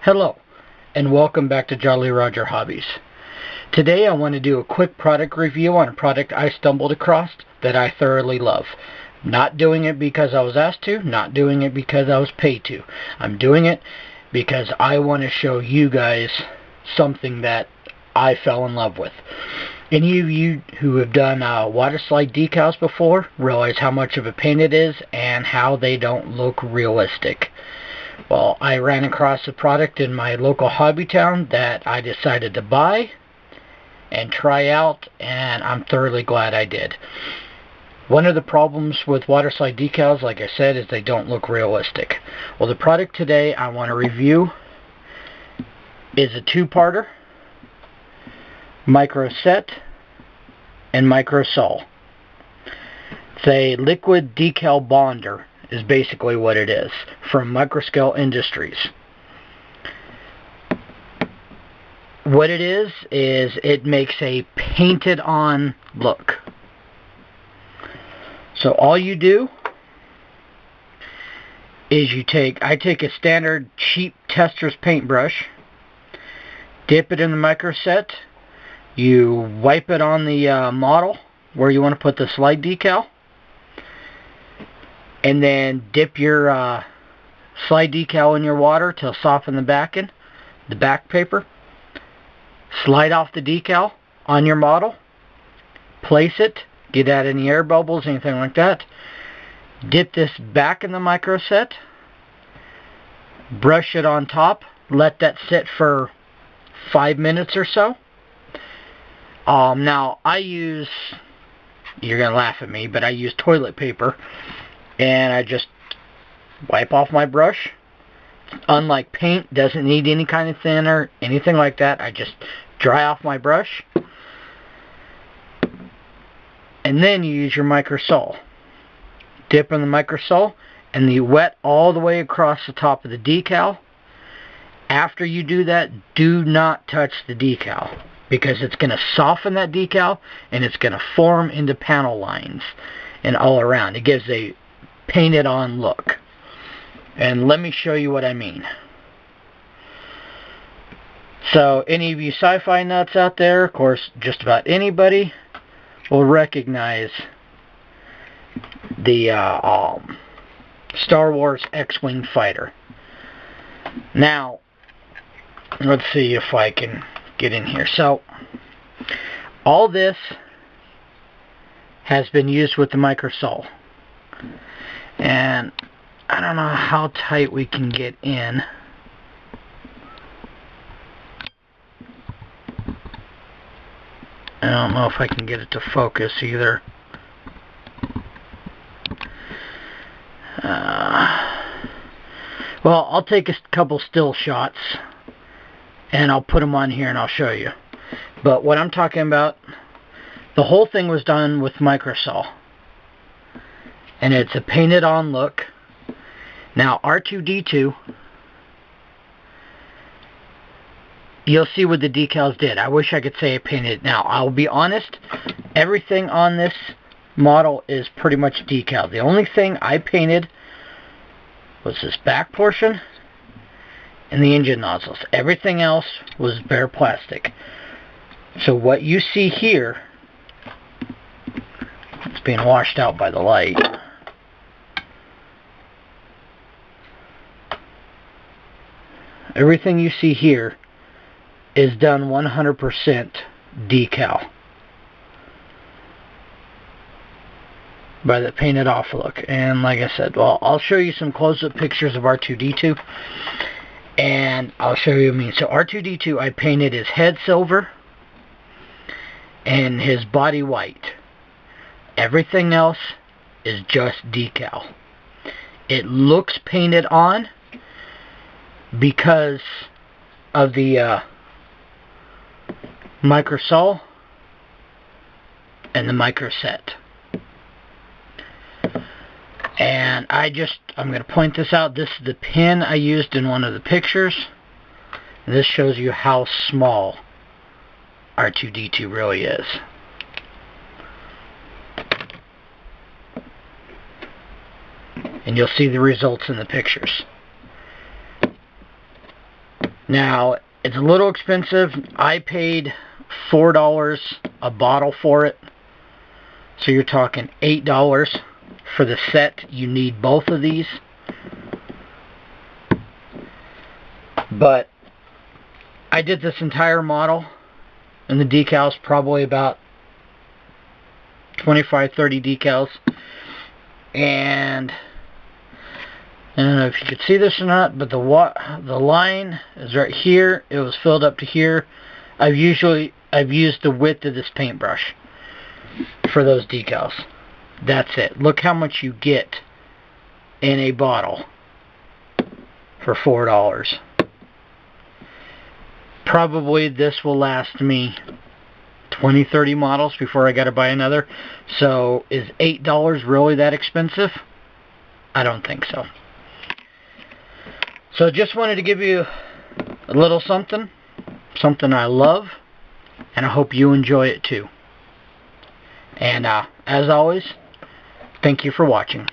Hello, and welcome back to Jollyroger Hobbies. Today I want to do a quick product review on a product I stumbled across that I thoroughly love. Not doing it because I was asked to, not doing it because I was paid to. I'm doing it because I want to show you guys something that I fell in love with. Any of you who have done water slide decals before realize how much of a pain it is and how they don't look realistic. Well, I ran across a product in my local hobby town that I decided to buy and try out, and I'm thoroughly glad I did. One of the problems with water slide decals, like I said, is they don't look realistic. Well, the product today I want to review is a two-parter, Microset and Microsol. It's a liquid decal bonder is basically what it is, from Microsol Industries. What it is it makes a painted on look. So all you do is I take a standard cheap tester's paintbrush, dip it in the Microset, you wipe it on the model where you want to put the slide decal, and then dip your slide decal in your water to soften the back paper. Slide off the decal on your model. Place it. Get out any air bubbles, anything like that. Dip this back in the Microset. Brush it on top. Let that sit for 5 minutes or so. Now, you're going to laugh at me, but I use toilet paper. And I just wipe off my brush. Unlike paint, doesn't need any kind of thinner, anything like that. I just dry off my brush. And then you use your Microsol. Dip in the Microsol, and you wet all the way across the top of the decal. After you do that, do not touch the decal, because it's going to soften that decal, and it's going to form into panel lines and all around. It gives a painted on look. And let me show you what I mean. So any of you sci-fi nuts out there, of course just about anybody, will recognize the Star Wars X-Wing fighter. Now, let's see if I can get in here. So all this has been used with the Microsol. And I don't know how tight we can get in. I don't know if I can get it to focus either. Well, I'll take a couple still shots and I'll put them on here and I'll show you. But what I'm talking about, the whole thing was done with Microsol. And it's a painted on look. Now R2-D2, you'll see what the decals did. I wish I could say I painted it. Now I'll be honest, everything on this model is pretty much decal. The only thing I painted was this back portion and the engine nozzles. Everything else was bare plastic. So what you see here, it's being washed out by the light. Everything you see here is done 100% decal by the painted off look. And like I said, well, I'll show you some close-up pictures of R2-D2, and I'll show you what I mean. So R2-D2, I painted his head silver and his body white. Everything else is just decal. It looks painted on because of the Microsol and the Microset. And I'm going to point this out. This is the pin I used in one of the pictures. And this shows you how small R2-D2 really is. And you'll see the results in the pictures. Now, it's a little expensive. I paid $4 a bottle for it. So you're talking $8 for the set. You need both of these. But I did this entire model, and the decals, probably about 25, 30 decals. And I don't know if you could see this or not, but the line is right here. It was filled up to here. I've used the width of this paintbrush for those decals. That's it. Look how much you get in a bottle for $4. Probably this will last me 20, 30 models before I gotta buy another. So is $8 really that expensive? I don't think so. So just wanted to give you a little something I love, and I hope you enjoy it too. And as always, thank you for watching.